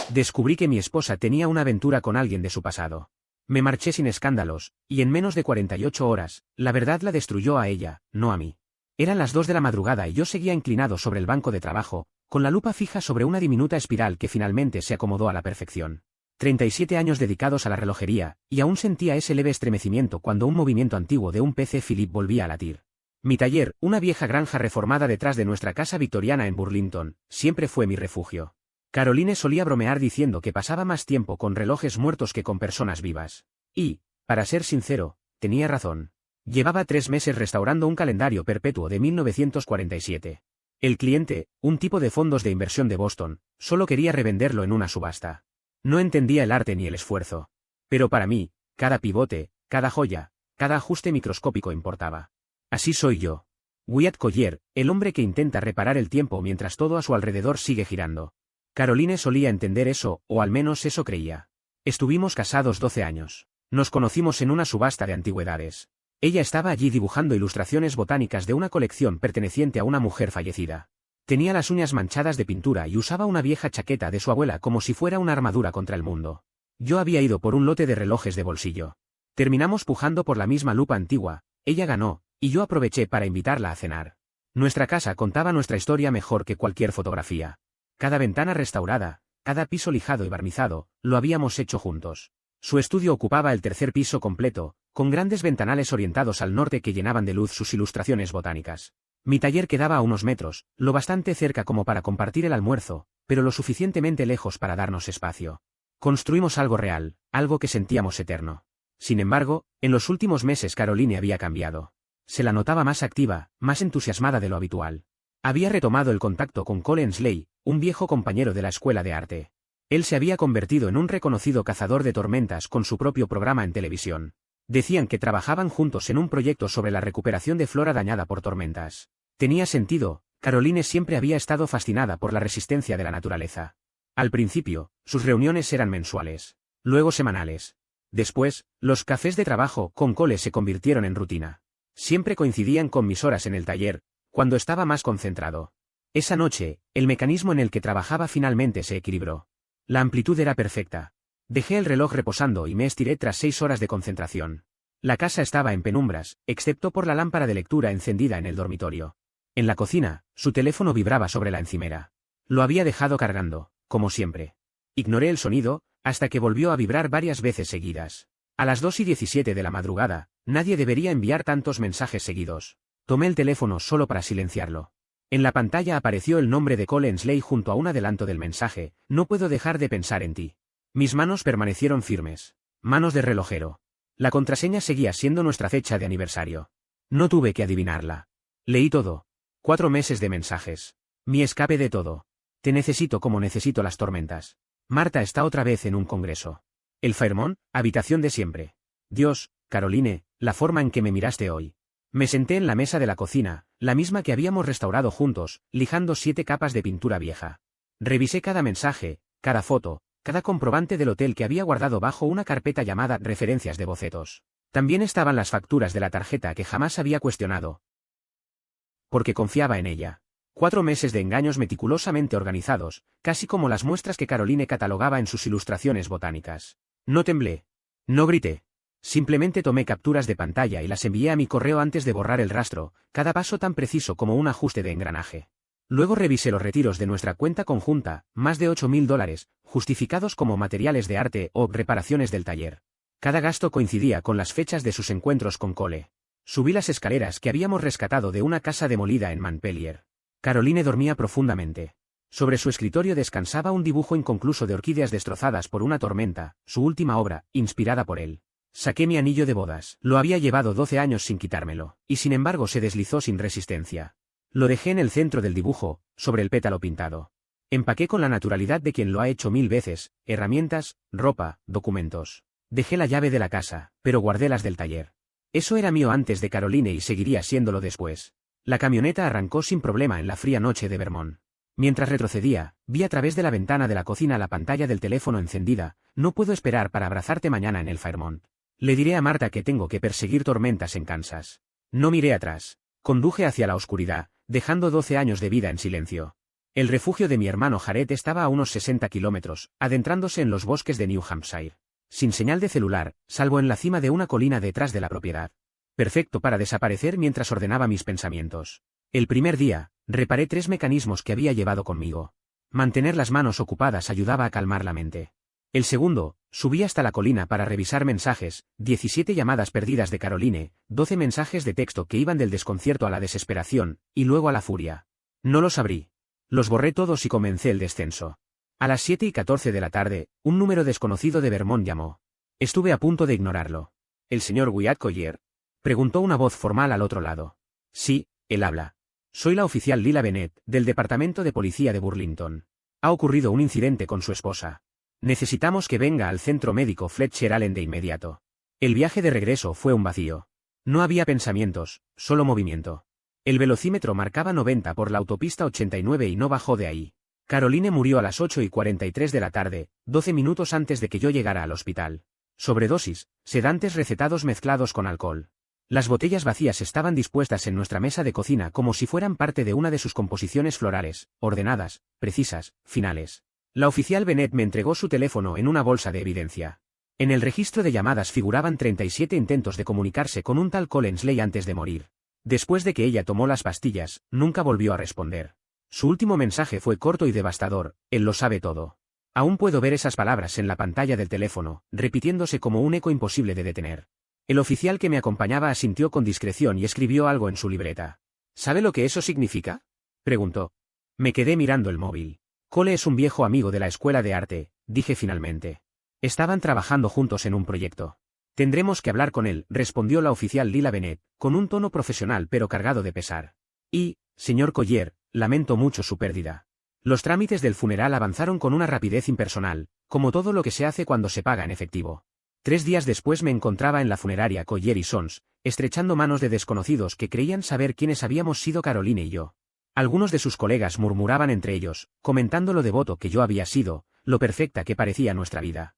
Descubrí que mi esposa tenía una aventura con alguien de su pasado. Me marché sin escándalos, y en menos de 48 horas, la verdad la destruyó a ella, no a mí. Eran las 2 de la madrugada y yo seguía inclinado sobre el banco de trabajo, con la lupa fija sobre una diminuta espiral que finalmente se acomodó a la perfección. 37 años dedicados a la relojería, y aún sentía ese leve estremecimiento cuando un movimiento antiguo de un PC Philip volvía a latir. Mi taller, una vieja granja reformada detrás de nuestra casa victoriana en Burlington, siempre fue mi refugio. Caroline solía bromear diciendo que pasaba más tiempo con relojes muertos que con personas vivas. Y, para ser sincero, tenía razón. Llevaba 3 meses restaurando un calendario perpetuo de 1947. El cliente, un tipo de fondos de inversión de Boston, solo quería revenderlo en una subasta. No entendía el arte ni el esfuerzo. Pero para mí, cada pivote, cada joya, cada ajuste microscópico importaba. Así soy yo. Wyatt Collier, el hombre que intenta reparar el tiempo mientras todo a su alrededor sigue girando. Caroline solía entender eso, o al menos eso creía. Estuvimos casados 12 años. Nos conocimos en una subasta de antigüedades. Ella estaba allí dibujando ilustraciones botánicas de una colección perteneciente a una mujer fallecida. Tenía las uñas manchadas de pintura y usaba una vieja chaqueta de su abuela como si fuera una armadura contra el mundo. Yo había ido por un lote de relojes de bolsillo. Terminamos pujando por la misma lupa antigua, ella ganó, y yo aproveché para invitarla a cenar. Nuestra casa contaba nuestra historia mejor que cualquier fotografía. Cada ventana restaurada, cada piso lijado y barnizado, lo habíamos hecho juntos. Su estudio ocupaba el 3er piso completo, con grandes ventanales orientados al norte que llenaban de luz sus ilustraciones botánicas. Mi taller quedaba a unos metros, lo bastante cerca como para compartir el almuerzo, pero lo suficientemente lejos para darnos espacio. Construimos algo real, algo que sentíamos eterno. Sin embargo, en los últimos meses Caroline había cambiado. Se la notaba más activa, más entusiasmada de lo habitual. Había retomado el contacto con Cole Ensley, un viejo compañero de la escuela de arte. Él se había convertido en un reconocido cazador de tormentas con su propio programa en televisión. Decían que trabajaban juntos en un proyecto sobre la recuperación de flora dañada por tormentas. Tenía sentido, Caroline siempre había estado fascinada por la resistencia de la naturaleza. Al principio, sus reuniones eran mensuales, luego semanales. Después, los cafés de trabajo con Cole se convirtieron en rutina. Siempre coincidían con mis horas en el taller, cuando estaba más concentrado. Esa noche, el mecanismo en el que trabajaba finalmente se equilibró. La amplitud era perfecta. Dejé el reloj reposando y me estiré tras 6 horas de concentración. La casa estaba en penumbras, excepto por la lámpara de lectura encendida en el dormitorio. En la cocina, su teléfono vibraba sobre la encimera. Lo había dejado cargando, como siempre. Ignoré el sonido, hasta que volvió a vibrar varias veces seguidas. A las 2:17 de la madrugada, nadie debería enviar tantos mensajes seguidos. Tomé el teléfono solo para silenciarlo. En la pantalla apareció el nombre de Cole Ensley junto a un adelanto del mensaje: no puedo dejar de pensar en ti. Mis manos permanecieron firmes. Manos de relojero. La contraseña seguía siendo nuestra fecha de aniversario. No tuve que adivinarla. Leí todo. 4 meses de mensajes. Mi escape de todo. Te necesito como necesito las tormentas. Marta está otra vez en un congreso. El Fairmont, habitación de siempre. Dios, Caroline, la forma en que me miraste hoy. Me senté en la mesa de la cocina, la misma que habíamos restaurado juntos, lijando 7 capas de pintura vieja. Revisé cada mensaje, cada foto, cada comprobante del hotel que había guardado bajo una carpeta llamada Referencias de bocetos. También estaban las facturas de la tarjeta que jamás había cuestionado, porque confiaba en ella. 4 meses de engaños meticulosamente organizados, casi como las muestras que Caroline catalogaba en sus ilustraciones botánicas. No temblé. No grité. Simplemente tomé capturas de pantalla y las envié a mi correo antes de borrar el rastro, cada paso tan preciso como un ajuste de engranaje. Luego revisé los retiros de nuestra cuenta conjunta, más de $8.000, justificados como materiales de arte o reparaciones del taller. Cada gasto coincidía con las fechas de sus encuentros con Cole. Subí las escaleras que habíamos rescatado de una casa demolida en Montpelier. Caroline dormía profundamente. Sobre su escritorio descansaba un dibujo inconcluso de orquídeas destrozadas por una tormenta, su última obra, inspirada por él. Saqué mi anillo de bodas. Lo había llevado 12 años sin quitármelo, y sin embargo se deslizó sin resistencia. Lo dejé en el centro del dibujo, sobre el pétalo pintado. Empaqué con la naturalidad de quien lo ha hecho 1000 veces, herramientas, ropa, documentos. Dejé la llave de la casa, pero guardé las del taller. Eso era mío antes de Caroline y seguiría siéndolo después. La camioneta arrancó sin problema en la fría noche de Vermont. Mientras retrocedía, vi a través de la ventana de la cocina la pantalla del teléfono encendida. No puedo esperar para abrazarte mañana en el Fairmont. Le diré a Marta que tengo que perseguir tormentas en Kansas. No miré atrás. Conduje hacia la oscuridad, dejando 12 años de vida en silencio. El refugio de mi hermano Jared estaba a unos 60 kilómetros, adentrándose en los bosques de New Hampshire. Sin señal de celular, salvo en la cima de una colina detrás de la propiedad. Perfecto para desaparecer mientras ordenaba mis pensamientos. El primer día, reparé 3 mecanismos que había llevado conmigo. Mantener las manos ocupadas ayudaba a calmar la mente. El segundo, subí hasta la colina para revisar mensajes, 17 llamadas perdidas de Caroline, 12 mensajes de texto que iban del desconcierto a la desesperación, y luego a la furia. No los abrí. Los borré todos y comencé el descenso. A las 7:14 de la tarde, un número desconocido de Vermont llamó. Estuve a punto de ignorarlo. ¿El señor Wyatt Collier? Preguntó una voz formal al otro lado. Sí, él habla. Soy la oficial Lila Bennett, del Departamento de Policía de Burlington. Ha ocurrido un incidente con su esposa. Necesitamos que venga al centro médico Fletcher Allen de inmediato. El viaje de regreso fue un vacío. No había pensamientos, solo movimiento. El velocímetro marcaba 90 por la autopista 89 y no bajó de ahí. Caroline murió a las 8:43 de la tarde, 12 minutos antes de que yo llegara al hospital. Sobredosis, sedantes recetados mezclados con alcohol. Las botellas vacías estaban dispuestas en nuestra mesa de cocina como si fueran parte de una de sus composiciones florales, ordenadas, precisas, finales. La oficial Bennett me entregó su teléfono en una bolsa de evidencia. En el registro de llamadas figuraban 37 intentos de comunicarse con un tal Collins Ley antes de morir. Después de que ella tomó las pastillas, nunca volvió a responder. Su último mensaje fue corto y devastador: él lo sabe todo. Aún puedo ver esas palabras en la pantalla del teléfono, repitiéndose como un eco imposible de detener. El oficial que me acompañaba asintió con discreción y escribió algo en su libreta. ¿Sabe lo que eso significa?, preguntó. Me quedé mirando el móvil. Cole es un viejo amigo de la escuela de arte, dije finalmente. Estaban trabajando juntos en un proyecto. Tendremos que hablar con él, respondió la oficial Lila Bennett, con un tono profesional pero cargado de pesar. Y, señor Collier, lamento mucho su pérdida. Los trámites del funeral avanzaron con una rapidez impersonal, como todo lo que se hace cuando se paga en efectivo. 3 días después me encontraba en la funeraria Collier y Sons, estrechando manos de desconocidos que creían saber quiénes habíamos sido Caroline y yo. Algunos de sus colegas murmuraban entre ellos, comentando lo devoto que yo había sido, lo perfecta que parecía nuestra vida.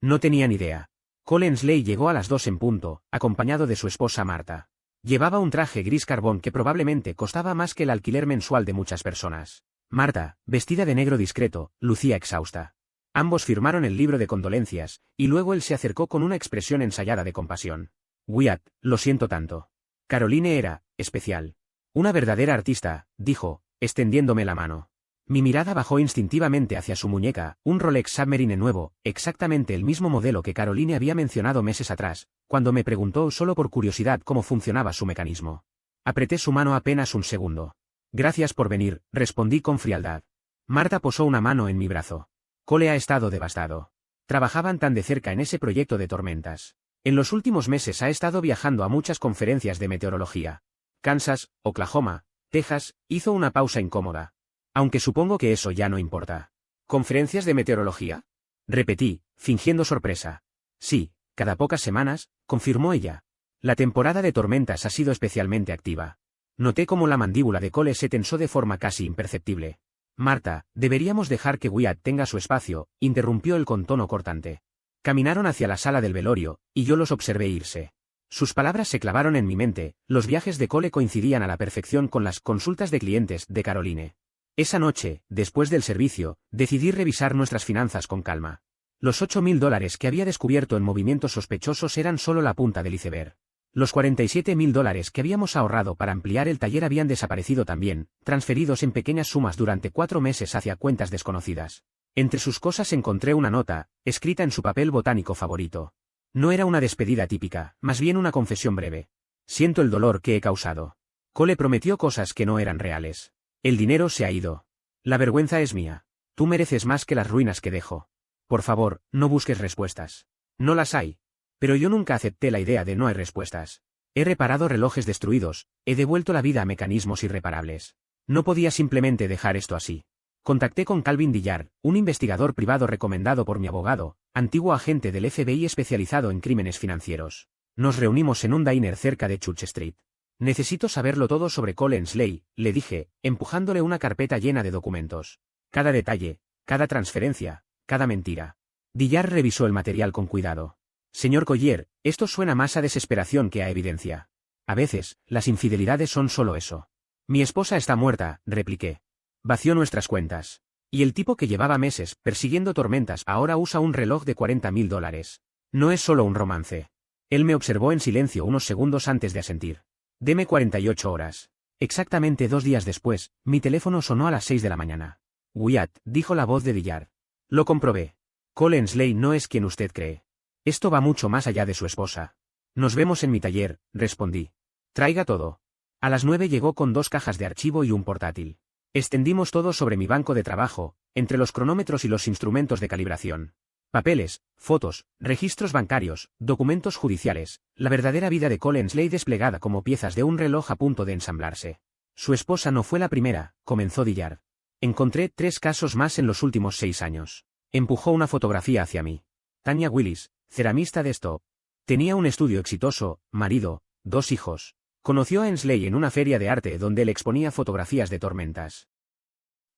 No tenían idea. Collins Ley llegó a las 2 en punto, acompañado de su esposa Marta. Llevaba un traje gris carbón que probablemente costaba más que el alquiler mensual de muchas personas. Marta, vestida de negro discreto, lucía exhausta. Ambos firmaron el libro de condolencias, y luego él se acercó con una expresión ensayada de compasión. Wyatt, lo siento tanto. Caroline era especial. Una verdadera artista, dijo, extendiéndome la mano. Mi mirada bajó instintivamente hacia su muñeca, un Rolex Submarine nuevo, exactamente el mismo modelo que Caroline había mencionado meses atrás, cuando me preguntó solo por curiosidad cómo funcionaba su mecanismo. Apreté su mano apenas un segundo. Gracias por venir, respondí con frialdad. Marta posó una mano en mi brazo. Cole ha estado devastado. Trabajaban tan de cerca en ese proyecto de tormentas. En los últimos meses ha estado viajando a muchas conferencias de meteorología. Kansas, Oklahoma, Texas, hizo una pausa incómoda. Aunque supongo que eso ya no importa. ¿Conferencias de meteorología?, repetí, fingiendo sorpresa. Sí, cada pocas semanas, confirmó ella. La temporada de tormentas ha sido especialmente activa. Noté cómo la mandíbula de Cole se tensó de forma casi imperceptible. Marta, deberíamos dejar que Wyatt tenga su espacio, interrumpió él con tono cortante. Caminaron hacia la sala del velorio, y yo los observé irse. Sus palabras se clavaron en mi mente, los viajes de Cole coincidían a la perfección con las consultas de clientes de Caroline. Esa noche, después del servicio, decidí revisar nuestras finanzas con calma. Los $8.000 que había descubierto en movimientos sospechosos eran solo la punta del iceberg. Los $47.000 que habíamos ahorrado para ampliar el taller habían desaparecido también, transferidos en pequeñas sumas durante 4 meses hacia cuentas desconocidas. Entre sus cosas encontré una nota, escrita en su papel botánico favorito. No era una despedida típica, más bien una confesión breve. Siento el dolor que he causado. Cole prometió cosas que no eran reales. El dinero se ha ido. La vergüenza es mía. Tú mereces más que las ruinas que dejo. Por favor, no busques respuestas. No las hay. Pero yo nunca acepté la idea de no hay respuestas. He reparado relojes destruidos, he devuelto la vida a mecanismos irreparables. No podía simplemente dejar esto así. Contacté con Calvin Dillard, un investigador privado recomendado por mi abogado, antiguo agente del FBI especializado en crímenes financieros. Nos reunimos en un diner cerca de Church Street. Necesito saberlo todo sobre Collins Ley, le dije, empujándole una carpeta llena de documentos. Cada detalle, cada transferencia, cada mentira. Dillard revisó el material con cuidado. Señor Collier, esto suena más a desesperación que a evidencia. A veces, las infidelidades son solo eso. Mi esposa está muerta, repliqué. Vació nuestras cuentas. Y el tipo que llevaba meses persiguiendo tormentas ahora usa un reloj de $40.000. No es solo un romance. Él me observó en silencio unos segundos antes de asentir. Deme 48 horas. Exactamente 2 días después, mi teléfono sonó a las 6 de la mañana. Wyatt, dijo la voz de Dillard. Lo comprobé. Cole Ensley no es quien usted cree. Esto va mucho más allá de su esposa. Nos vemos en mi taller, respondí. Traiga todo. A las 9 llegó con 2 cajas de archivo y un portátil. Extendimos todo sobre mi banco de trabajo, entre los cronómetros y los instrumentos de calibración. Papeles, fotos, registros bancarios, documentos judiciales, la verdadera vida de Cole Ensley desplegada como piezas de un reloj a punto de ensamblarse. Su esposa no fue la primera, comenzó Dillard. Encontré 3 casos más en los últimos 6 años. Empujó una fotografía hacia mí. Tanya Willis, ceramista de Stop. Tenía un estudio exitoso, marido, 2 hijos. Conoció a Ensley en una feria de arte donde él exponía fotografías de tormentas.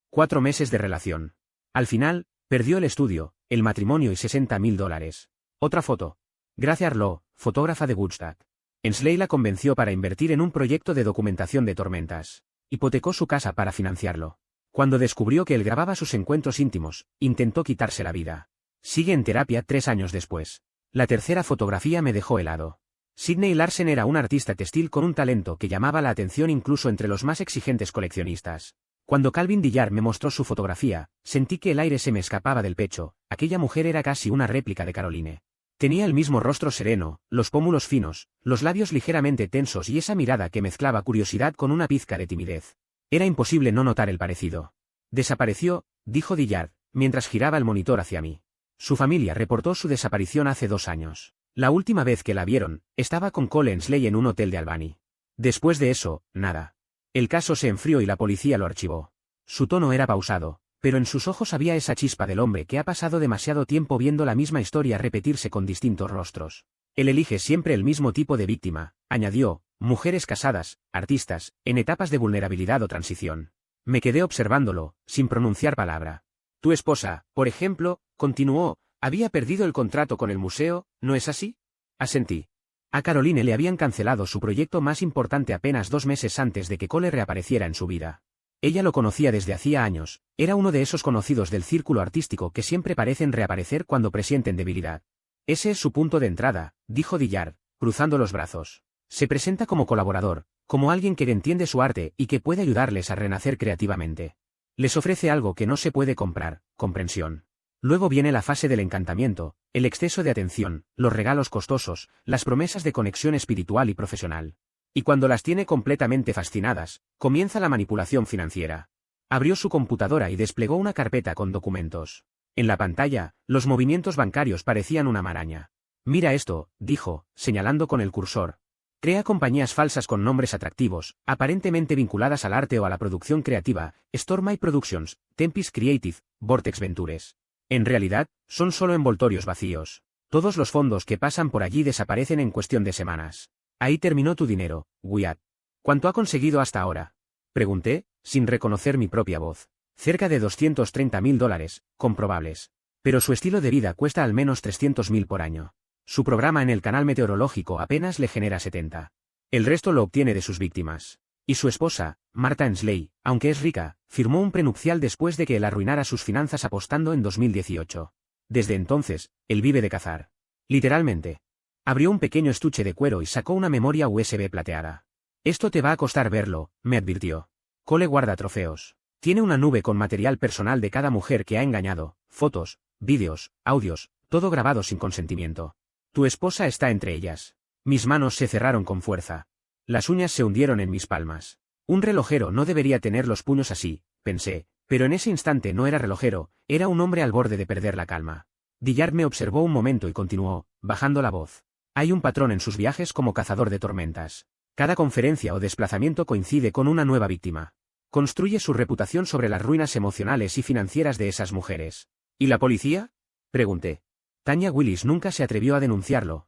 4 meses de relación. Al final, perdió el estudio, el matrimonio y $60.000. Otra foto. Gracia Arlo, fotógrafa de Woodstock. Ensley la convenció para invertir en un proyecto de documentación de tormentas. Hipotecó su casa para financiarlo. Cuando descubrió que él grababa sus encuentros íntimos, intentó quitarse la vida. Sigue en terapia 3 años después. La tercera fotografía me dejó helado. Sidney Larsen era un artista textil con un talento que llamaba la atención incluso entre los más exigentes coleccionistas. Cuando Calvin Dillard me mostró su fotografía, sentí que el aire se me escapaba del pecho. Aquella mujer era casi una réplica de Caroline. Tenía el mismo rostro sereno, los pómulos finos, los labios ligeramente tensos y esa mirada que mezclaba curiosidad con una pizca de timidez. Era imposible no notar el parecido. Desapareció, dijo Dillard, mientras giraba el monitor hacia mí. Su familia reportó su desaparición hace 2 años. La última vez que la vieron, estaba con Cole Ensley en un hotel de Albany. Después de eso, nada. El caso se enfrió y la policía lo archivó. Su tono era pausado, pero en sus ojos había esa chispa del hombre que ha pasado demasiado tiempo viendo la misma historia repetirse con distintos rostros. Él elige siempre el mismo tipo de víctima, añadió, mujeres casadas, artistas, en etapas de vulnerabilidad o transición. Me quedé observándolo, sin pronunciar palabra. Tu esposa, por ejemplo, continuó, había perdido el contrato con el museo, ¿no es así? Asentí. A Caroline le habían cancelado su proyecto más importante apenas 2 meses antes de que Cole reapareciera en su vida. Ella lo conocía desde hacía años, era uno de esos conocidos del círculo artístico que siempre parecen reaparecer cuando presienten debilidad. Ese es su punto de entrada, dijo Dillard, cruzando los brazos. Se presenta como colaborador, como alguien que entiende su arte y que puede ayudarles a renacer creativamente. Les ofrece algo que no se puede comprar, comprensión. Luego viene la fase del encantamiento, el exceso de atención, los regalos costosos, las promesas de conexión espiritual y profesional. Y cuando las tiene completamente fascinadas, comienza la manipulación financiera. Abrió su computadora y desplegó una carpeta con documentos. En la pantalla, los movimientos bancarios parecían una maraña. Mira esto, dijo, señalando con el cursor. Crea compañías falsas con nombres atractivos, aparentemente vinculadas al arte o a la producción creativa, Stormy Productions, Tempest Creative, Vortex Ventures. En realidad, son solo envoltorios vacíos. Todos los fondos que pasan por allí desaparecen en cuestión de semanas. Ahí terminó tu dinero, Wyatt. ¿Cuánto ha conseguido hasta ahora? Pregunté, sin reconocer mi propia voz. Cerca de $230.000, comprobables. Pero su estilo de vida cuesta al menos $300.000 por año. Su programa en el canal meteorológico apenas le genera 70. El resto lo obtiene de sus víctimas. Y su esposa, Martha Ensley, aunque es rica, firmó un prenupcial después de que él arruinara sus finanzas apostando en 2018. Desde entonces, él vive de cazar. Literalmente. Abrió un pequeño estuche de cuero y sacó una memoria USB plateada. Esto te va a costar verlo, me advirtió. Cole guarda trofeos. Tiene una nube con material personal de cada mujer que ha engañado, fotos, vídeos, audios, todo grabado sin consentimiento. Tu esposa está entre ellas. Mis manos se cerraron con fuerza. Las uñas se hundieron en mis palmas. Un relojero no debería tener los puños así, pensé, pero en ese instante no era relojero, era un hombre al borde de perder la calma. Dillard me observó un momento y continuó, bajando la voz. Hay un patrón en sus viajes como cazador de tormentas. Cada conferencia o desplazamiento coincide con una nueva víctima. Construye su reputación sobre las ruinas emocionales y financieras de esas mujeres. ¿Y la policía? Pregunté. Tanya Willis nunca se atrevió a denunciarlo.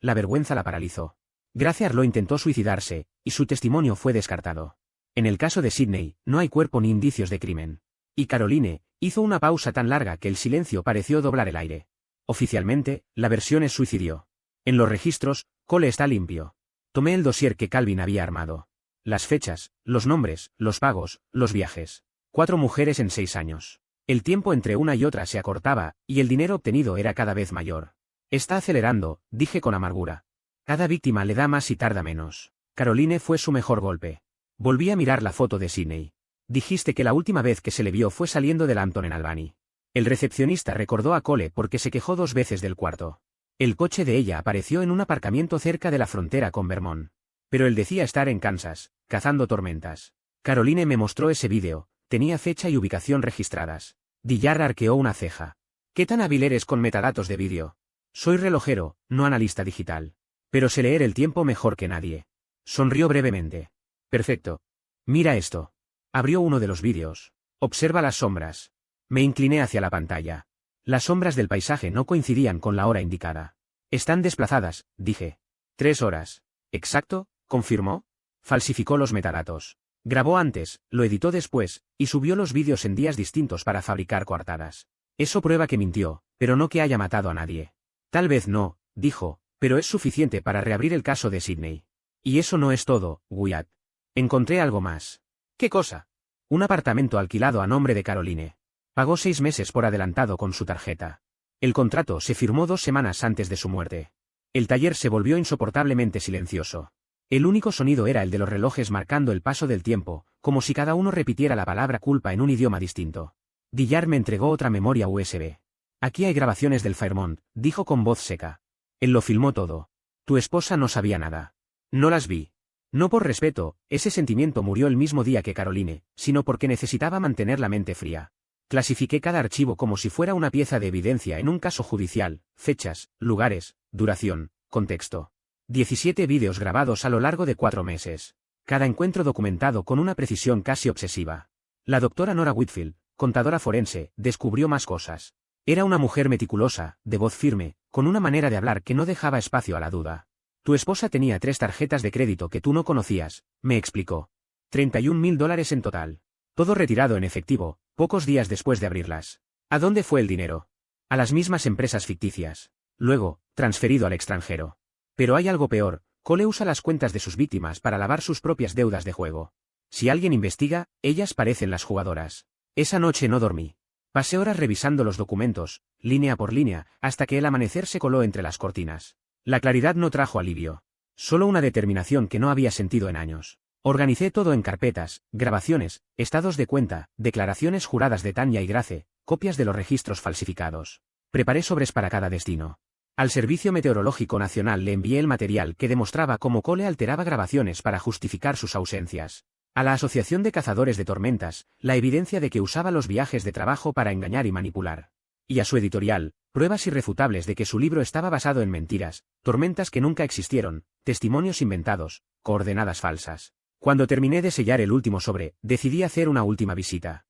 La vergüenza la paralizó. Gracia Arlo intentó suicidarse, y su testimonio fue descartado. En el caso de Sidney, no hay cuerpo ni indicios de crimen. Y Caroline hizo una pausa tan larga que el silencio pareció doblar el aire. Oficialmente, la versión es suicidio. En los registros, Cole está limpio. Tomé el dossier que Calvin había armado. Las fechas, los nombres, los pagos, los viajes. 4 mujeres en 6 años. El tiempo entre una y otra se acortaba, y el dinero obtenido era cada vez mayor. Está acelerando, dije con amargura. Cada víctima le da más y tarda menos. Caroline fue su mejor golpe. Volví a mirar la foto de Sydney. Dijiste que la última vez que se le vio fue saliendo del Hampton en Albany. El recepcionista recordó a Cole porque se quejó 2 veces del cuarto. El coche de ella apareció en un aparcamiento cerca de la frontera con Vermont. Pero él decía estar en Kansas, cazando tormentas. Caroline me mostró ese vídeo, tenía fecha y ubicación registradas. Dillard arqueó una ceja. ¿Qué tan hábil eres con metadatos de vídeo? Soy relojero, no analista digital. Pero sé leer el tiempo mejor que nadie. Sonrió brevemente. Perfecto. Mira esto. Abrió uno de los vídeos. Observa las sombras. Me incliné hacia la pantalla. Las sombras del paisaje no coincidían con la hora indicada. Están desplazadas, dije. 3 horas. ¿Exacto? ¿Confirmó? Falsificó los metadatos. Grabó antes, lo editó después, y subió los vídeos en días distintos para fabricar coartadas. Eso prueba que mintió, pero no que haya matado a nadie. Tal vez no, dijo, pero es suficiente para reabrir el caso de Sydney. Y eso no es todo, Wyatt. Encontré algo más. ¿Qué cosa? Un apartamento alquilado a nombre de Caroline. Pagó 6 meses por adelantado con su tarjeta. El contrato se firmó 2 semanas antes de su muerte. El taller se volvió insoportablemente silencioso. El único sonido era el de los relojes marcando el paso del tiempo, como si cada uno repitiera la palabra culpa en un idioma distinto. Dillard me entregó otra memoria USB. Aquí hay grabaciones del Fairmont, dijo con voz seca. Él lo filmó todo. Tu esposa no sabía nada. No las vi. No por respeto, ese sentimiento murió el mismo día que Caroline, sino porque necesitaba mantener la mente fría. Clasifiqué cada archivo como si fuera una pieza de evidencia en un caso judicial, fechas, lugares, duración, contexto. 17 vídeos grabados a lo largo de 4 meses. Cada encuentro documentado con una precisión casi obsesiva. La doctora Nora Whitfield, contadora forense, descubrió más cosas. Era una mujer meticulosa, de voz firme, con una manera de hablar que no dejaba espacio a la duda. Tu esposa tenía 3 tarjetas de crédito que tú no conocías, me explicó. $31.000 en total. Todo retirado en efectivo, pocos días después de abrirlas. ¿A dónde fue el dinero? A las mismas empresas ficticias. Luego, transferido al extranjero. Pero hay algo peor, Cole usa las cuentas de sus víctimas para lavar sus propias deudas de juego. Si alguien investiga, ellas parecen las jugadoras. Esa noche no dormí. Pasé horas revisando los documentos, línea por línea, hasta que el amanecer se coló entre las cortinas. La claridad no trajo alivio. Solo una determinación que no había sentido en años. Organicé todo en carpetas, grabaciones, estados de cuenta, declaraciones juradas de Tanya y Grace, copias de los registros falsificados. Preparé sobres para cada destino. Al Servicio Meteorológico Nacional le envié el material que demostraba cómo Cole alteraba grabaciones para justificar sus ausencias. A la Asociación de Cazadores de Tormentas, la evidencia de que usaba los viajes de trabajo para engañar y manipular. Y a su editorial, pruebas irrefutables de que su libro estaba basado en mentiras, tormentas que nunca existieron, testimonios inventados, coordenadas falsas. Cuando terminé de sellar el último sobre, decidí hacer una última visita.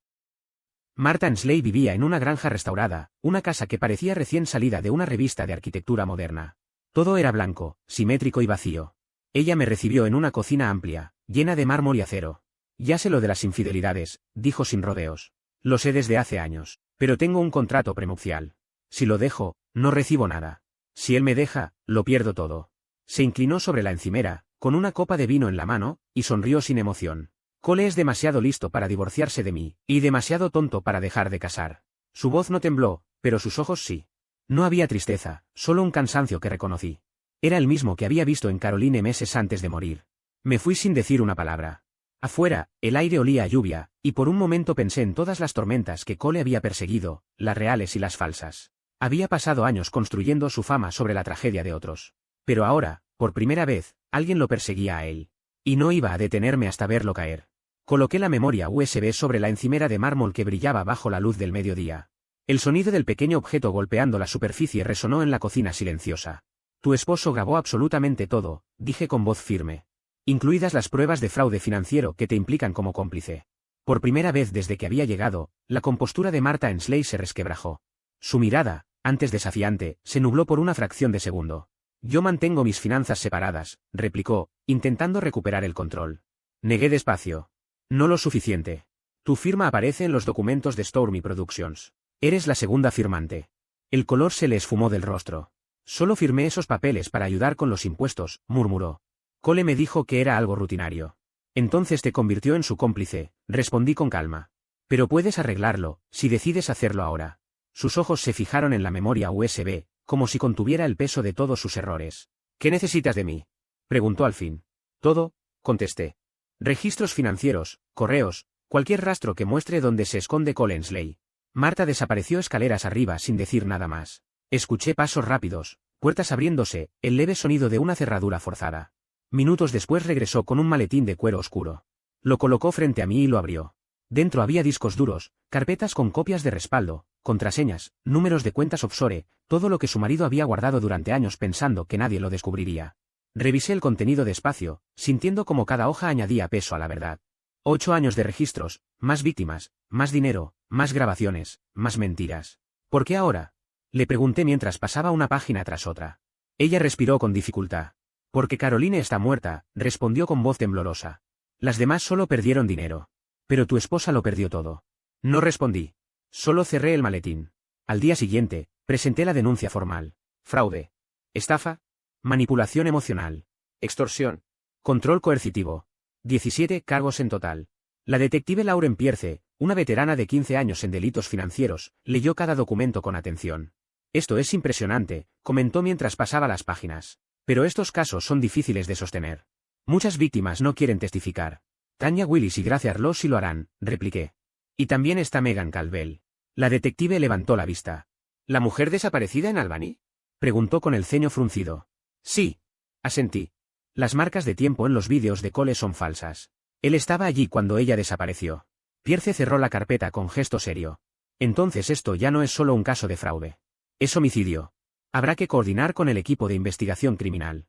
Martha Ensley vivía en una granja restaurada, una casa que parecía recién salida de una revista de arquitectura moderna. Todo era blanco, simétrico y vacío. Ella me recibió en una cocina amplia, llena de mármol y acero. Ya sé lo de las infidelidades, dijo sin rodeos. Lo sé desde hace años, pero tengo un contrato prenupcial. Si lo dejo, no recibo nada. Si él me deja, lo pierdo todo. Se inclinó sobre la encimera, con una copa de vino en la mano, y sonrió sin emoción. Cole es demasiado listo para divorciarse de mí, y demasiado tonto para dejar de casar. Su voz no tembló, pero sus ojos sí. No había tristeza, solo un cansancio que reconocí. Era el mismo que había visto en Caroline meses antes de morir. Me fui sin decir una palabra. Afuera, el aire olía a lluvia, y por un momento pensé en todas las tormentas que Cole había perseguido, las reales y las falsas. Había pasado años construyendo su fama sobre la tragedia de otros. Pero ahora, por primera vez, alguien lo perseguía a él. Y no iba a detenerme hasta verlo caer. Coloqué la memoria USB sobre la encimera de mármol que brillaba bajo la luz del mediodía. El sonido del pequeño objeto golpeando la superficie resonó en la cocina silenciosa. Tu esposo grabó absolutamente todo, dije con voz firme. Incluidas las pruebas de fraude financiero que te implican como cómplice. Por primera vez desde que había llegado, la compostura de Martha Ensley se resquebrajó. Su mirada, antes desafiante, se nubló por una fracción de segundo. Yo mantengo mis finanzas separadas, replicó, intentando recuperar el control. Negué despacio. No lo suficiente. Tu firma aparece en los documentos de Stormy Productions. Eres la segunda firmante. El color se le esfumó del rostro. Solo firmé esos papeles para ayudar con los impuestos, murmuró. Cole me dijo que era algo rutinario. Entonces te convirtió en su cómplice, respondí con calma. Pero puedes arreglarlo, si decides hacerlo ahora. Sus ojos se fijaron en la memoria USB, como si contuviera el peso de todos sus errores. ¿Qué necesitas de mí? Preguntó al fin. Todo, contesté. Registros financieros, correos, cualquier rastro que muestre dónde se esconde Collinsley. Marta desapareció escaleras arriba sin decir nada más. Escuché pasos rápidos, puertas abriéndose, el leve sonido de una cerradura forzada. Minutos después regresó con un maletín de cuero oscuro. Lo colocó frente a mí y lo abrió. Dentro había discos duros, carpetas con copias de respaldo, contraseñas, números de cuentas offshore, todo lo que su marido había guardado durante años pensando que nadie lo descubriría. Revisé el contenido despacio, sintiendo como cada hoja añadía peso a la verdad. 8 años de registros, más víctimas, más dinero, más grabaciones, más mentiras. ¿Por qué ahora? Le pregunté mientras pasaba una página tras otra. Ella respiró con dificultad. Porque Caroline está muerta, respondió con voz temblorosa. Las demás solo perdieron dinero. Pero tu esposa lo perdió todo. No respondí. Solo cerré el maletín. Al día siguiente, presenté la denuncia formal. Fraude. Estafa. Manipulación emocional. Extorsión. Control coercitivo. 17 cargos en total. La detective Lauren Pierce, una veterana de 15 años en delitos financieros, leyó cada documento con atención. Esto es impresionante, comentó mientras pasaba las páginas. Pero estos casos son difíciles de sostener. Muchas víctimas no quieren testificar. Tanya Willis y Grace Arlow sí lo harán, repliqué. Y también está Megan Caldwell. La detective levantó la vista. ¿La mujer desaparecida en Albany? Preguntó con el ceño fruncido. Sí. Asentí. Las marcas de tiempo en los vídeos de Cole son falsas. Él estaba allí cuando ella desapareció. Pierce cerró la carpeta con gesto serio. Entonces esto ya no es solo un caso de fraude. Es homicidio. Habrá que coordinar con el equipo de investigación criminal.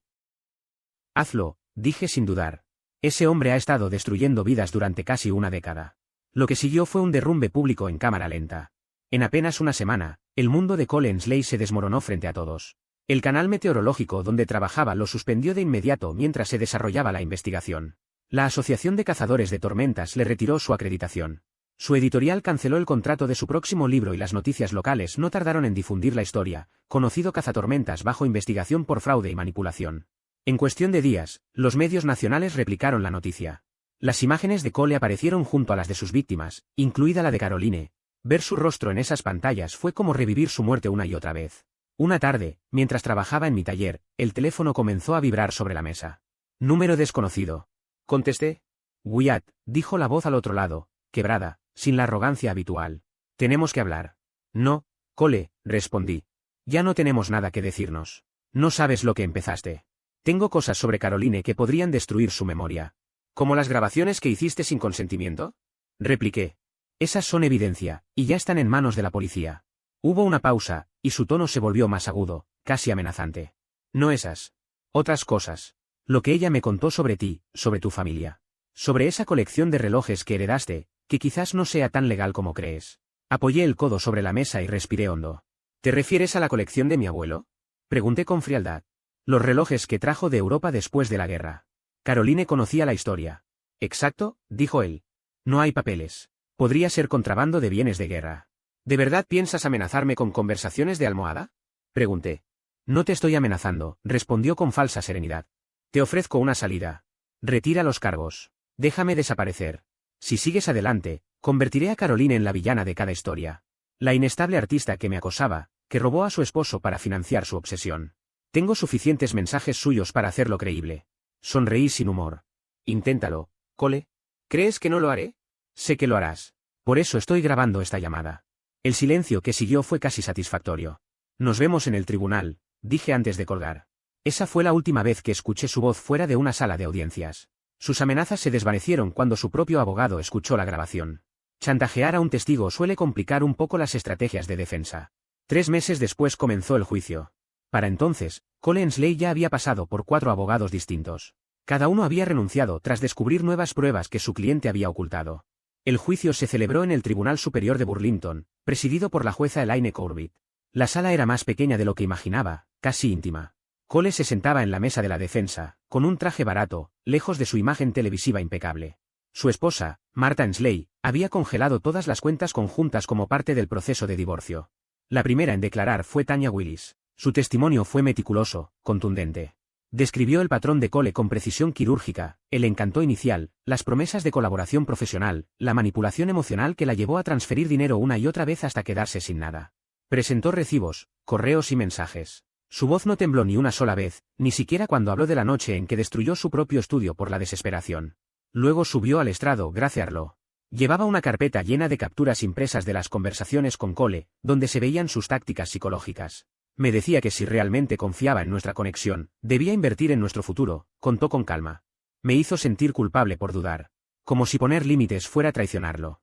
Hazlo, dije sin dudar. Ese hombre ha estado destruyendo vidas durante casi una década. Lo que siguió fue un derrumbe público en cámara lenta. En apenas una semana, el mundo de Collinsley se desmoronó frente a todos. El canal meteorológico donde trabajaba lo suspendió de inmediato mientras se desarrollaba la investigación. La Asociación de Cazadores de Tormentas le retiró su acreditación. Su editorial canceló el contrato de su próximo libro y las noticias locales no tardaron en difundir la historia, conocido cazatormentas bajo investigación por fraude y manipulación. En cuestión de días, los medios nacionales replicaron la noticia. Las imágenes de Cole aparecieron junto a las de sus víctimas, incluida la de Caroline. Ver su rostro en esas pantallas fue como revivir su muerte una y otra vez. Una tarde, mientras trabajaba en mi taller, el teléfono comenzó a vibrar sobre la mesa. Número desconocido. Contesté. Wyatt, dijo la voz al otro lado, quebrada, sin la arrogancia habitual. Tenemos que hablar. No, Cole, respondí. Ya no tenemos nada que decirnos. No sabes lo que empezaste. Tengo cosas sobre Caroline que podrían destruir su memoria. ¿Como las grabaciones que hiciste sin consentimiento? Repliqué. Esas son evidencia, y ya están en manos de la policía. Hubo una pausa, y su tono se volvió más agudo, casi amenazante. No esas. Otras cosas. Lo que ella me contó sobre ti, sobre tu familia. Sobre esa colección de relojes que heredaste, que quizás no sea tan legal como crees. Apoyé el codo sobre la mesa y respiré hondo. ¿Te refieres a la colección de mi abuelo? Pregunté con frialdad. Los relojes que trajo de Europa después de la guerra. Caroline conocía la historia. Exacto, dijo él. No hay papeles. Podría ser contrabando de bienes de guerra. ¿De verdad piensas amenazarme con conversaciones de almohada? Pregunté. No te estoy amenazando, respondió con falsa serenidad. Te ofrezco una salida. Retira los cargos. Déjame desaparecer. Si sigues adelante, convertiré a Caroline en la villana de cada historia. La inestable artista que me acosaba, que robó a su esposo para financiar su obsesión. Tengo suficientes mensajes suyos para hacerlo creíble. Sonreí sin humor. Inténtalo, Cole. ¿Crees que no lo haré? Sé que lo harás. Por eso estoy grabando esta llamada. El silencio que siguió fue casi satisfactorio. Nos vemos en el tribunal, dije antes de colgar. Esa fue la última vez que escuché su voz fuera de una sala de audiencias. Sus amenazas se desvanecieron cuando su propio abogado escuchó la grabación. Chantajear a un testigo suele complicar un poco las estrategias de defensa. 3 meses después comenzó el juicio. Para entonces, Collinsley ya había pasado por 4 abogados distintos. Cada uno había renunciado tras descubrir nuevas pruebas que su cliente había ocultado. El juicio se celebró en el Tribunal Superior de Burlington, presidido por la jueza Elaine Corbett. La sala era más pequeña de lo que imaginaba, casi íntima. Cole se sentaba en la mesa de la defensa, con un traje barato, lejos de su imagen televisiva impecable. Su esposa, Martha Ensley, había congelado todas las cuentas conjuntas como parte del proceso de divorcio. La primera en declarar fue Tanya Willis. Su testimonio fue meticuloso, contundente. Describió el patrón de Cole con precisión quirúrgica, el encanto inicial, las promesas de colaboración profesional, la manipulación emocional que la llevó a transferir dinero una y otra vez hasta quedarse sin nada. Presentó recibos, correos y mensajes. Su voz no tembló ni una sola vez, ni siquiera cuando habló de la noche en que destruyó su propio estudio por la desesperación. Luego subió al estrado, graciarlo. Llevaba una carpeta llena de capturas impresas de las conversaciones con Cole, donde se veían sus tácticas psicológicas. Me decía que si realmente confiaba en nuestra conexión, debía invertir en nuestro futuro, contó con calma. Me hizo sentir culpable por dudar. Como si poner límites fuera traicionarlo.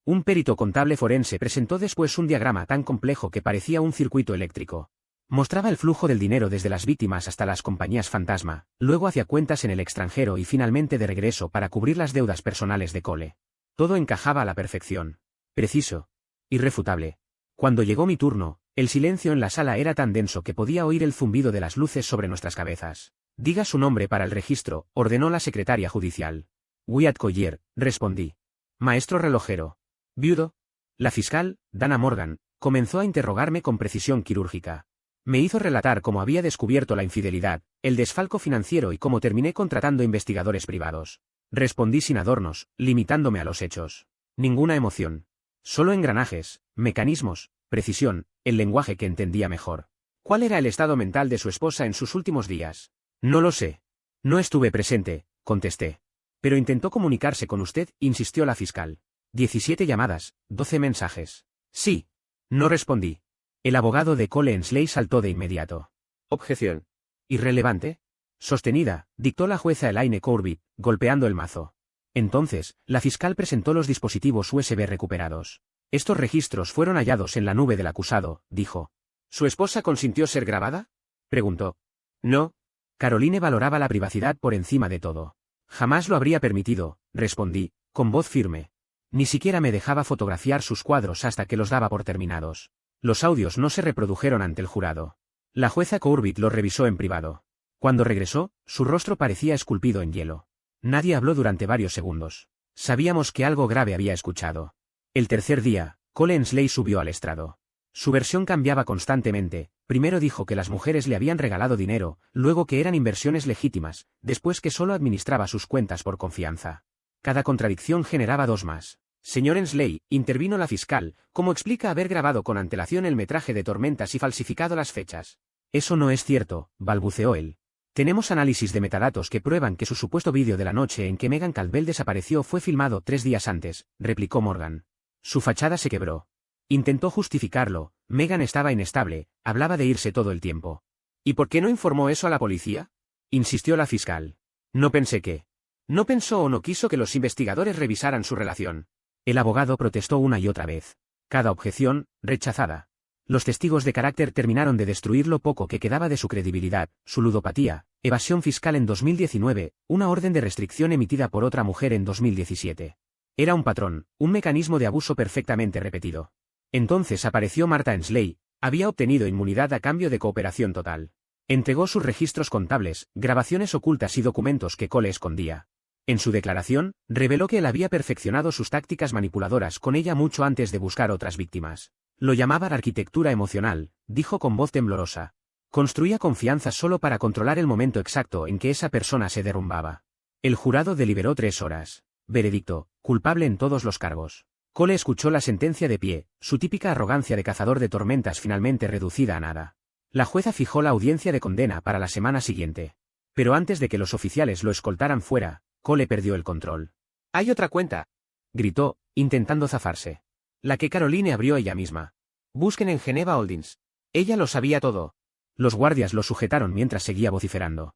Un perito contable forense presentó después un diagrama tan complejo que parecía un circuito eléctrico. Mostraba el flujo del dinero desde las víctimas hasta las compañías fantasma, luego hacia cuentas en el extranjero y finalmente de regreso para cubrir las deudas personales de Cole. Todo encajaba a la perfección. Preciso. Irrefutable. Cuando llegó mi turno, el silencio en la sala era tan denso que podía oír el zumbido de las luces sobre nuestras cabezas. Diga su nombre para el registro, ordenó la secretaria judicial. Wyatt Collier, respondí. Maestro relojero. Viudo. La fiscal, Dana Morgan, comenzó a interrogarme con precisión quirúrgica. Me hizo relatar cómo había descubierto la infidelidad, el desfalco financiero y cómo terminé contratando investigadores privados. Respondí sin adornos, limitándome a los hechos. Ninguna emoción. Solo engranajes, mecanismos, precisión, el lenguaje que entendía mejor. ¿Cuál era el estado mental de su esposa en sus últimos días? No lo sé. No estuve presente, contesté. Pero intentó comunicarse con usted, insistió la fiscal. 17 llamadas, 12 mensajes. Sí. No respondí. El abogado de Cole Ensley saltó de inmediato. Objeción. ¿Irrelevante? Sostenida, dictó la jueza Elaine Corbett, golpeando el mazo. Entonces, la fiscal presentó los dispositivos USB recuperados. Estos registros fueron hallados en la nube del acusado, dijo. ¿Su esposa consintió ser grabada? Preguntó. No. Caroline valoraba la privacidad por encima de todo. Jamás lo habría permitido, respondí, con voz firme. Ni siquiera me dejaba fotografiar sus cuadros hasta que los daba por terminados. Los audios no se reprodujeron ante el jurado. La jueza Corbett los revisó en privado. Cuando regresó, su rostro parecía esculpido en hielo. Nadie habló durante varios segundos. Sabíamos que algo grave había escuchado. El tercer día, Cole Ensley subió al estrado. Su versión cambiaba constantemente. Primero dijo que las mujeres le habían regalado dinero, luego que eran inversiones legítimas, después que solo administraba sus cuentas por confianza. Cada contradicción generaba dos más. Señor Ensley, intervino la fiscal, ¿cómo explica haber grabado con antelación el metraje de Tormentas y falsificado las fechas? Eso no es cierto, balbuceó él. Tenemos análisis de metadatos que prueban que su supuesto vídeo de la noche en que Megan Caldwell desapareció fue filmado 3 días antes, replicó Morgan. Su fachada se quebró. Intentó justificarlo, Megan estaba inestable, hablaba de irse todo el tiempo. ¿Y por qué no informó eso a la policía? Insistió la fiscal. No pensé que. No pensó o no quiso que los investigadores revisaran su relación. El abogado protestó una y otra vez. Cada objeción, rechazada. Los testigos de carácter terminaron de destruir lo poco que quedaba de su credibilidad, su ludopatía, evasión fiscal en 2019, una orden de restricción emitida por otra mujer en 2017. Era un patrón, un mecanismo de abuso perfectamente repetido. Entonces apareció Martha Ensley, había obtenido inmunidad a cambio de cooperación total. Entregó sus registros contables, grabaciones ocultas y documentos que Cole escondía. En su declaración, reveló que él había perfeccionado sus tácticas manipuladoras con ella mucho antes de buscar otras víctimas. Lo llamaba arquitectura emocional, dijo con voz temblorosa. Construía confianza solo para controlar el momento exacto en que esa persona se derrumbaba. El jurado deliberó 3 horas. Veredicto, culpable en todos los cargos. Cole escuchó la sentencia de pie, su típica arrogancia de cazador de tormentas finalmente reducida a nada. La jueza fijó la audiencia de condena para la semana siguiente. Pero antes de que los oficiales lo escoltaran fuera, Cole perdió el control. «¡Hay otra cuenta!», gritó, intentando zafarse. La que Caroline abrió ella misma. «Busquen en Geneva Holdings. Ella lo sabía todo». Los guardias lo sujetaron mientras seguía vociferando.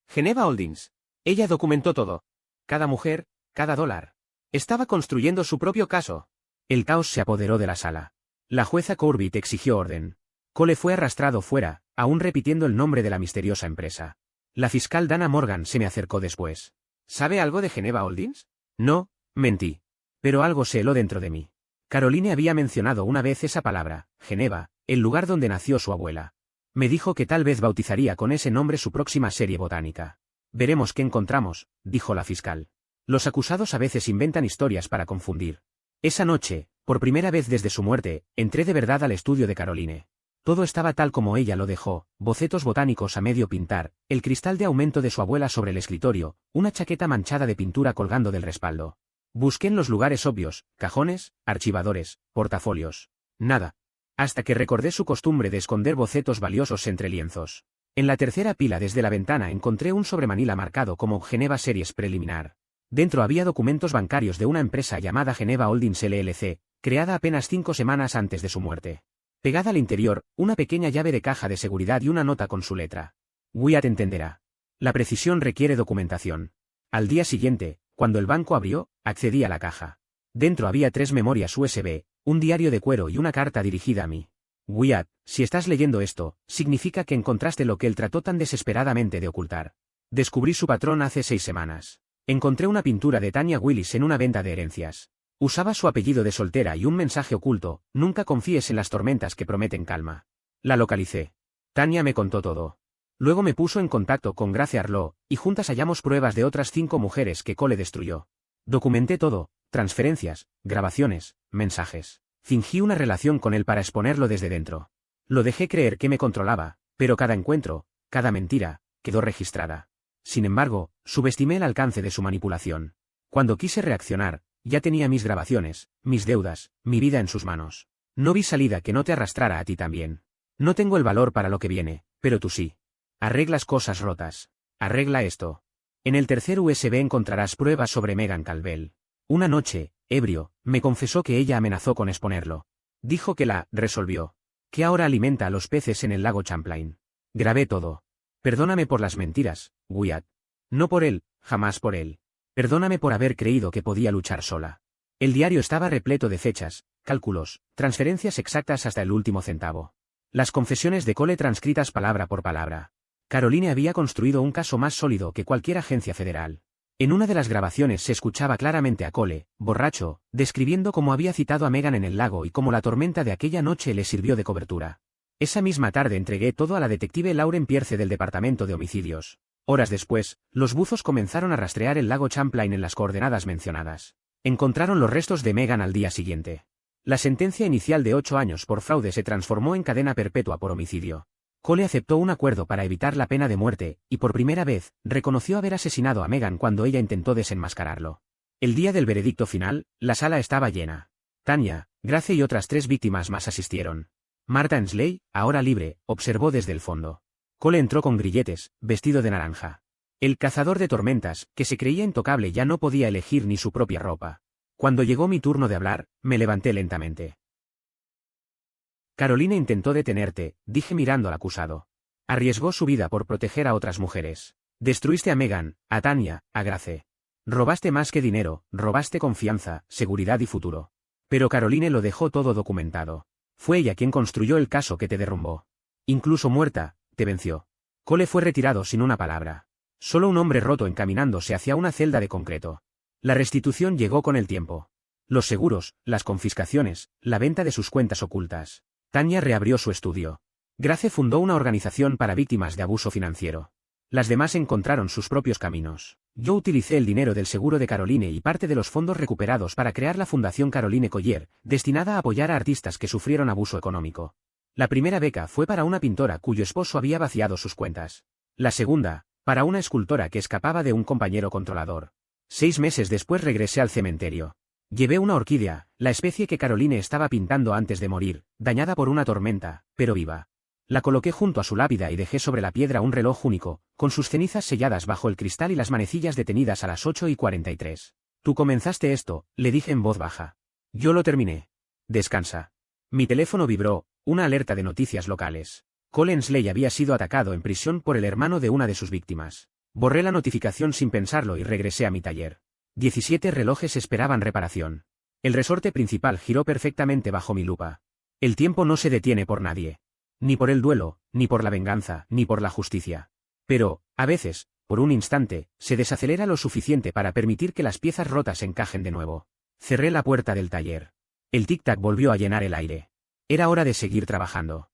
«Geneva Holdings. Ella documentó todo. Cada mujer, cada dólar. Estaba construyendo su propio caso». El caos se apoderó de la sala. La jueza Corbett exigió orden. Cole fue arrastrado fuera, aún repitiendo el nombre de la misteriosa empresa. La fiscal Dana Morgan se me acercó después. «¿Sabe algo de Geneva Holdings?» «No», mentí. Pero algo se heló dentro de mí. Caroline había mencionado una vez esa palabra, Geneva, el lugar donde nació su abuela. Me dijo que tal vez bautizaría con ese nombre su próxima serie botánica. «Veremos qué encontramos», dijo la fiscal. Los acusados a veces inventan historias para confundir. Esa noche, por primera vez desde su muerte, entré de verdad al estudio de Caroline. Todo estaba tal como ella lo dejó, bocetos botánicos a medio pintar, el cristal de aumento de su abuela sobre el escritorio, una chaqueta manchada de pintura colgando del respaldo. Busqué en los lugares obvios, cajones, archivadores, portafolios. Nada. Hasta que recordé su costumbre de esconder bocetos valiosos entre lienzos. En la tercera pila desde la ventana encontré un sobremanila marcado como Geneva Series Preliminar. Dentro había documentos bancarios de una empresa llamada Geneva Holdings LLC, creada apenas 5 semanas antes de su muerte. Pegada al interior, una pequeña llave de caja de seguridad y una nota con su letra. Wyatt entenderá. La precisión requiere documentación. Al día siguiente, cuando el banco abrió, accedí a la caja. Dentro había 3 memorias USB, un diario de cuero y una carta dirigida a mí. Wyatt, si estás leyendo esto, significa que encontraste lo que él trató tan desesperadamente de ocultar. Descubrí su patrón hace 6 semanas. Encontré una pintura de Tanya Willis en una venta de herencias. Usaba su apellido de soltera y un mensaje oculto: nunca confíes en las tormentas que prometen calma. La localicé. Tanya me contó todo. Luego me puso en contacto con Grace Arlo, y juntas hallamos pruebas de otras 5 mujeres que Cole destruyó. Documenté todo, transferencias, grabaciones, mensajes. Fingí una relación con él para exponerlo desde dentro. Lo dejé creer que me controlaba, pero cada encuentro, cada mentira, quedó registrada. Sin embargo, subestimé el alcance de su manipulación. Cuando quise reaccionar, ya tenía mis grabaciones, mis deudas, mi vida en sus manos. No vi salida que no te arrastrara a ti también. No tengo el valor para lo que viene, pero tú sí. Arreglas cosas rotas. Arregla esto. En el tercer USB encontrarás pruebas sobre Megan Calvel. Una noche, ebrio, me confesó que ella amenazó con exponerlo. Dijo que la resolvió. Que ahora alimenta a los peces en el lago Champlain. Grabé todo. Perdóname por las mentiras, Wyatt. No por él, jamás por él. Perdóname por haber creído que podía luchar sola. El diario estaba repleto de fechas, cálculos, transferencias exactas hasta el último centavo. Las confesiones de Cole transcritas palabra por palabra. Caroline había construido un caso más sólido que cualquier agencia federal. En una de las grabaciones se escuchaba claramente a Cole, borracho, describiendo cómo había citado a Megan en el lago y cómo la tormenta de aquella noche le sirvió de cobertura. Esa misma tarde entregué todo a la detective Lauren Pierce del Departamento de Homicidios. Horas después, los buzos comenzaron a rastrear el lago Champlain en las coordenadas mencionadas. Encontraron los restos de Megan al día siguiente. La sentencia inicial de 8 años por fraude se transformó en cadena perpetua por homicidio. Cole aceptó un acuerdo para evitar la pena de muerte, y por primera vez, reconoció haber asesinado a Megan cuando ella intentó desenmascararlo. El día del veredicto final, la sala estaba llena. Tanya, Grace y otras 3 víctimas más asistieron. Martha Ensley, ahora libre, observó desde el fondo. Cole entró con grilletes, vestido de naranja. El cazador de tormentas, que se creía intocable, ya no podía elegir ni su propia ropa. Cuando llegó mi turno de hablar, me levanté lentamente. Caroline intentó detenerte, dije mirando al acusado. Arriesgó su vida por proteger a otras mujeres. Destruiste a Megan, a Tanya, a Grace. Robaste más que dinero, robaste confianza, seguridad y futuro. Pero Caroline lo dejó todo documentado. Fue ella quien construyó el caso que te derrumbó. Incluso muerta, te venció. Cole fue retirado sin una palabra. Solo un hombre roto encaminándose hacia una celda de concreto. La restitución llegó con el tiempo. Los seguros, las confiscaciones, la venta de sus cuentas ocultas. Tanya reabrió su estudio. Grace fundó una organización para víctimas de abuso financiero. Las demás encontraron sus propios caminos. Yo utilicé el dinero del seguro de Caroline y parte de los fondos recuperados para crear la Fundación Caroline Collier, destinada a apoyar a artistas que sufrieron abuso económico. La primera beca fue para una pintora cuyo esposo había vaciado sus cuentas. La segunda, para una escultora que escapaba de un compañero controlador. 6 meses después regresé al cementerio. Llevé una orquídea, la especie que Caroline estaba pintando antes de morir, dañada por una tormenta, pero viva. La coloqué junto a su lápida y dejé sobre la piedra un reloj único, con sus cenizas selladas bajo el cristal y las manecillas detenidas a las 8:43. Tú comenzaste esto, le dije en voz baja. Yo lo terminé. Descansa. Mi teléfono vibró, una alerta de noticias locales. Cole Ensley había sido atacado en prisión por el hermano de una de sus víctimas. Borré la notificación sin pensarlo y regresé a mi taller. 17 relojes esperaban reparación. El resorte principal giró perfectamente bajo mi lupa. El tiempo no se detiene por nadie. Ni por el duelo, ni por la venganza, ni por la justicia. Pero, a veces, por un instante, se desacelera lo suficiente para permitir que las piezas rotas encajen de nuevo. Cerré la puerta del taller. El tic-tac volvió a llenar el aire. Era hora de seguir trabajando.